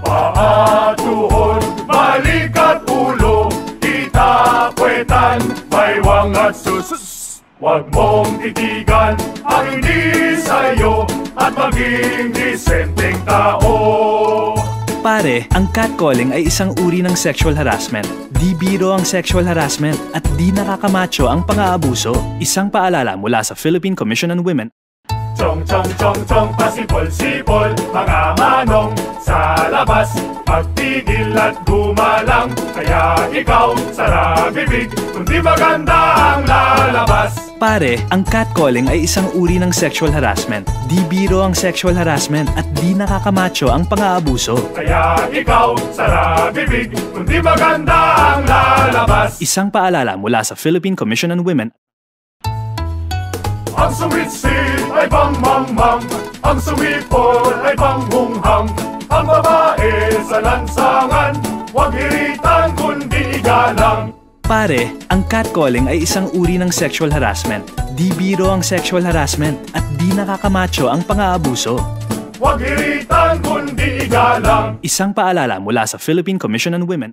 Paa, tuhod, balik at ulo, itapuetan, baywang at sus. Huwag mong titigan ang hindi sa'yo at maging disenteng tao. Pare, ang catcalling ay isang uri ng sexual harassment. Di biro ang sexual harassment at di nakakamacho ang pang-aabuso. Isang paalala mula sa Philippine Commission on Women. Chong, chong, chong, chong, pasipol-sipol, mga manong sa labas. Magtigil at gumalang, kaya ikaw sara bibig, kundi maganda ang lalabas. Pare, ang catcalling ay isang uri ng sexual harassment. Di biro ang sexual harassment at di nakakamacho ang pang-aabuso. Kaya ikaw sara bibig, kundi maganda ang lalabas. Isang paalala mula sa Philippine Commission on Women. Ang sumit-sit ay pang-mang-mang, ang sumipol ay pang-hunghang. Ang babae sa lansangan, huwag hiritan kundi igalang. Pare, ang catcalling ay isang uri ng sexual harassment. Di biro ang sexual harassment at di nakakamacho ang pang-aabuso. Huwag hiritan kundi igalang. Isang paalala mula sa Philippine Commission on Women.